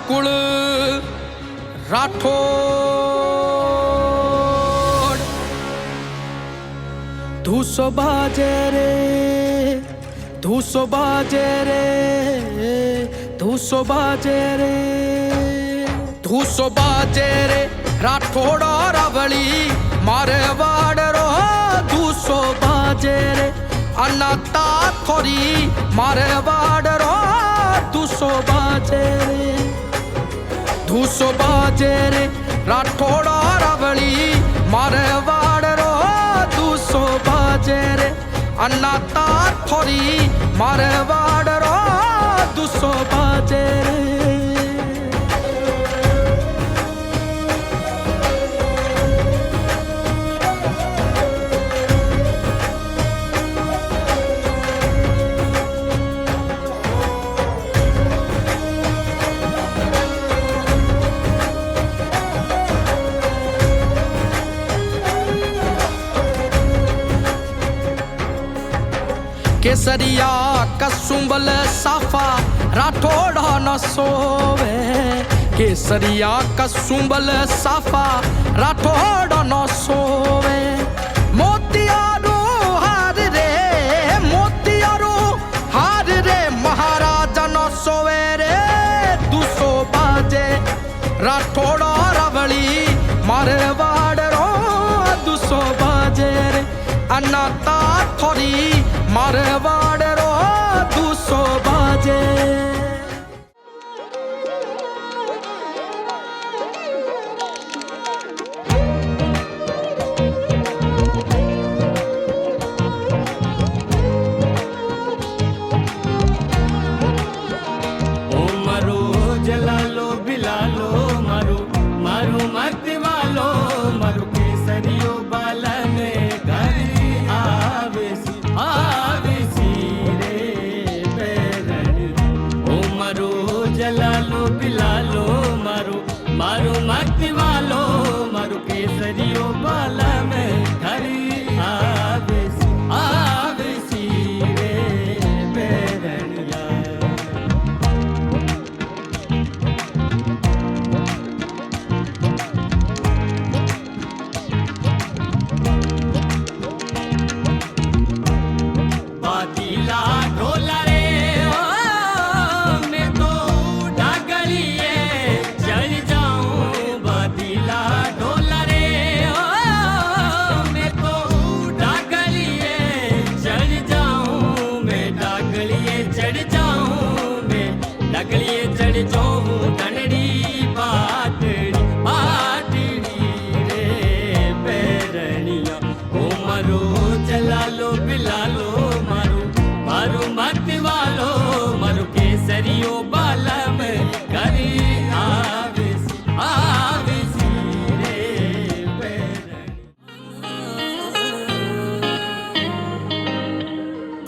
कुल राठौड़ धूसो बाजे रे धूसो बाजे रे धूसो बाजे रे धूसो बाजे रे राठौड़ रावली मारे वाडरो धूसो बाजे रे अनाता थोरी मारे वाडरो धूसो बाजे रे धूसो बाजे रे राठौड़ रावली मारे वाडरो धूसो बाजे रे अनाता थोरी मारे वाडरो धूसो बाजे रे केसरिया कसुंबल साफा राठौड़ा न सोवे केसरिया कसुंबल साफा राठौड़ा न सोवे मोतियारो हार रे महाराजा न सोवे रे दूसो बाजे राठौड़ा रावली मारे वाडरो दूसो बाजे रे अनाता थोरी मारे वाडरो दूसो बाजे ओ मारो जलालो बिलालो मारो मारो मत वालो मारो केसरियो बाला ने घरी आवेसी रे बेरनी ओ मारो जलालो बिलालो मारो मारो मत वालो मारो केसरियो बाला में घरी आवेसी रे बेरनिया बादीला ढोला रे ओ मैं तो डागलिए चढ़ जाऊं बादीला ढोला रे ओ मैं तो डागलिए चढ़ जाऊं मैं डागलिए चढ़ जाऊं मैं डागलिए चढ़ जाऊं धनड़ी पाटड़ी रे पैरनिया ओ मरो चलालो बिलालो मारू मत वालो मारू केसरियो बाला में करी आवेसी रे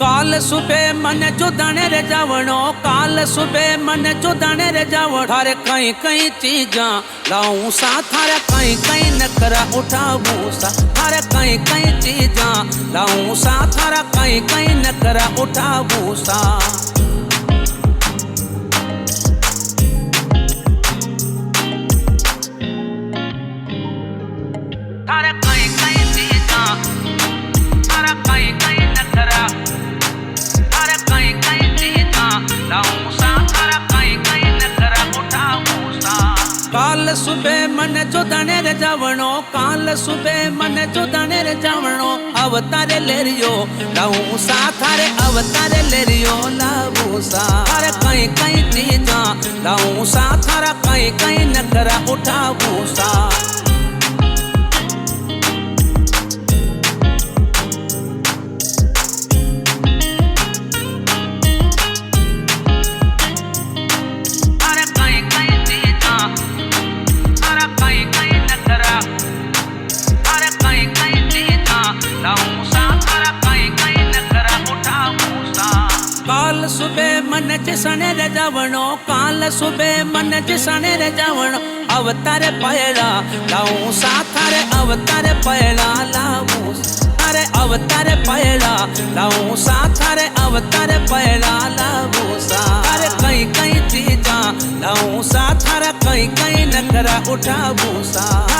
काल सुबह मन चुदने रे जावणो काल सुबह मन चुदने रे जावण थारे कई कई चीजा लाऊं सा थारे कई कई नखरा उठाऊं सा थारे कई कई चीजा लाऊं सा थारा कई कई नखरा उठाऊं सा थारे कई कई चीजा थारा कई कई नखरा थारे कई कई चीजा लाऊं सा थारा कई कई नखरा उठाऊं सा काल सुबह मन चुदने रे जावणो काल सुबह मन चुदने रे जावणो अवतारे लेरियो लाऊं सा थारे अवतारे लेरियो लाऊं सा थारे कई कई चीजा लाऊं सा थारा कई कई नखरा उठाऊं सा काल सुबह मन चिसने रे जावणो काल सुबह मन चिसने रे जावणो अवतारे पयला लाऊं सा थारे अवतारे पयला लाऊं थारे अवतारे पयला लाऊं सा थारे अवतारे पयला लाऊं सा थारे कई कई चीजा लाऊं सा नखरा उठाऊं सा